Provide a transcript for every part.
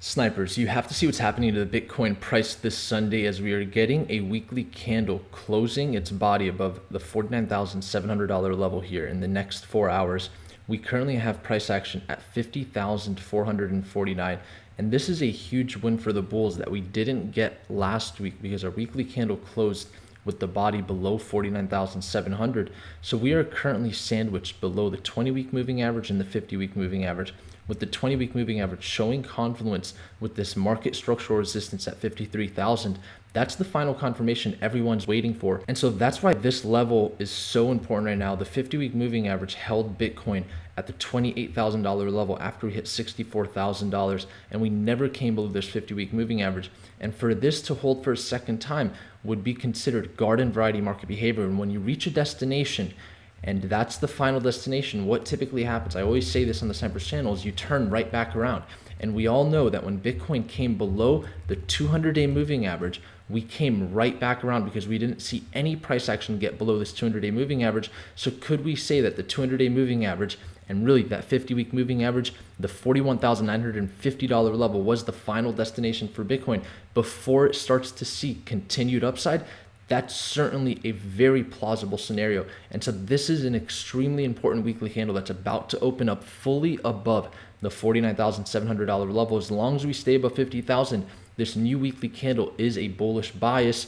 Snipers, you have to see what's happening to the Bitcoin price this Sunday as we are getting a weekly candle closing its body above the $49,700 level here in the next 4 hours. We currently have price action at 50,449, and this is a huge win for the bulls that we didn't get last week because our weekly candle closed with the body below 49,700. So we are currently sandwiched below the 20-week moving average and the 50-week moving average, with the 20-week moving average showing confluence with this market structural resistance at 53,000. That's the final confirmation everyone's waiting for. And so that's why this level is so important right now. The 50-week moving average held Bitcoin at the $28,000 level after we hit $64,000, and we never came below this 50-week moving average. And for this to hold for a second time would be considered garden variety market behavior. And when you reach a destination, and that's the final destination, what typically happens, I always say this on the Snipers channel, is you turn right back around. And we all know that when Bitcoin came below the 200-day moving average, we came right back around because we didn't see any price action get below this 200-day moving average. So could we say that the 200-day moving average and really that 50-week moving average, the $41,950 level, was the final destination for Bitcoin before it starts to see continued upside? That's certainly a very plausible scenario. And so this is an extremely important weekly candle that's about to open up fully above the $49,700 level. As long as we stay above 50,000, this new weekly candle is a bullish bias.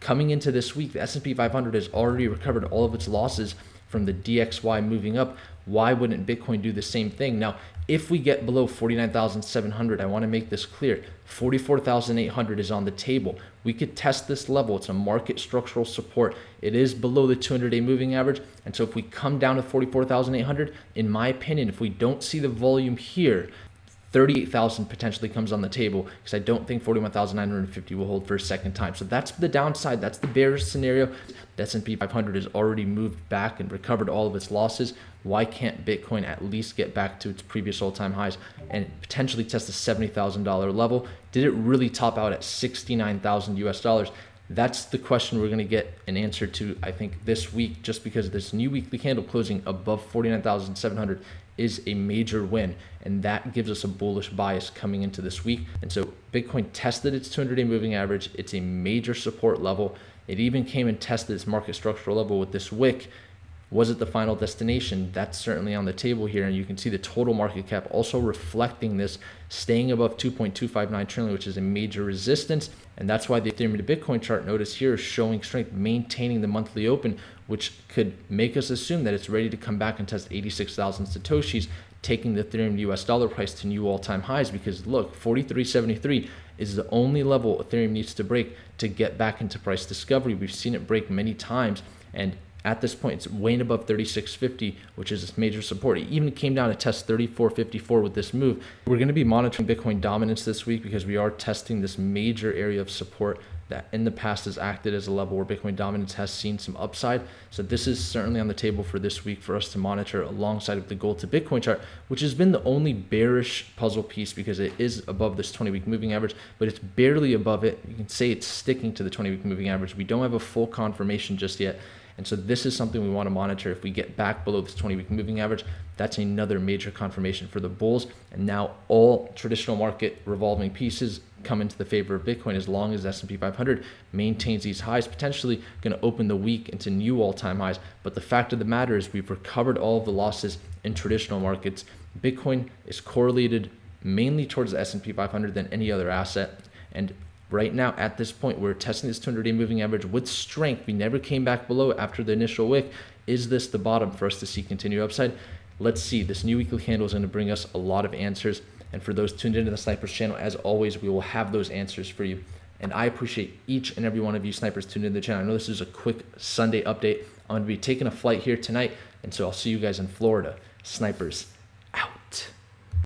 Coming into this week, the S&P 500 has already recovered all of its losses from the DXY moving up. Why wouldn't Bitcoin do the same thing? Now, if we get below 49,700, I want to make this clear. 44,800 is on the table. We could test this level. It's a market structural support. It is below the 200-day moving average. And so if we come down to 44,800, in my opinion, if we don't see the volume here, 38,000 potentially comes on the table, because I don't think 41,950 will hold for a second time. So that's the downside. That's the bearish scenario. The S&P 500 has already moved back and recovered all of its losses. Why can't Bitcoin at least get back to its previous all-time highs and potentially test the $70,000 level? Did it really top out at 69,000 US dollars? That's the question we're going to get an answer to, I think, this week, just because this new weekly candle closing above 49,700 is a major win, and that gives us a bullish bias coming into this week. And so Bitcoin tested its 200-day moving average. It's a major support level. It even came and tested its market structural level with this wick. Was it the final destination? That's certainly on the table here, and you can see the total market cap also reflecting this, staying above 2.259 trillion, which is a major resistance. And that's why the Ethereum to Bitcoin chart, notice here, is showing strength, maintaining the monthly open, which could make us assume that it's ready to come back and test 86,000 Satoshis, taking the Ethereum to US dollar price to new all-time highs. Because look, 43.73 is the only level Ethereum needs to break to get back into price discovery. We've seen it break many times, and at this point, it's way above 36.50, which is its major support. It even came down to test 34.54 with this move. We're going to be monitoring Bitcoin dominance this week because we are testing this major area of support that in the past has acted as a level where Bitcoin dominance has seen some upside. So this is certainly on the table for this week for us to monitor alongside of the gold to Bitcoin chart, which has been the only bearish puzzle piece because it is above this 20-week moving average, but it's barely above it. You can say it's sticking to the 20-week moving average. We don't have a full confirmation just yet. And so this is something we want to monitor. If we get back below this 20-week moving average, that's another major confirmation for the bulls. And now all traditional market revolving pieces come into the favor of Bitcoin as long as S&P 500 maintains these highs, potentially going to open the week into new all-time highs. But the fact of the matter is we've recovered all of the losses in traditional markets. Bitcoin is correlated mainly towards the S&P 500 than any other asset. And right now, at this point, we're testing this 200-day moving average with strength. We never came back below it after the initial wick. Is this the bottom for us to see continued upside? Let's see. This new weekly candle is going to bring us a lot of answers. And for those tuned into the Snipers channel, as always, we will have those answers for you. And I appreciate each and every one of you Snipers tuned into the channel. I know this is a quick Sunday update. I'm going to be taking a flight here tonight, and so I'll see you guys in Florida. Snipers.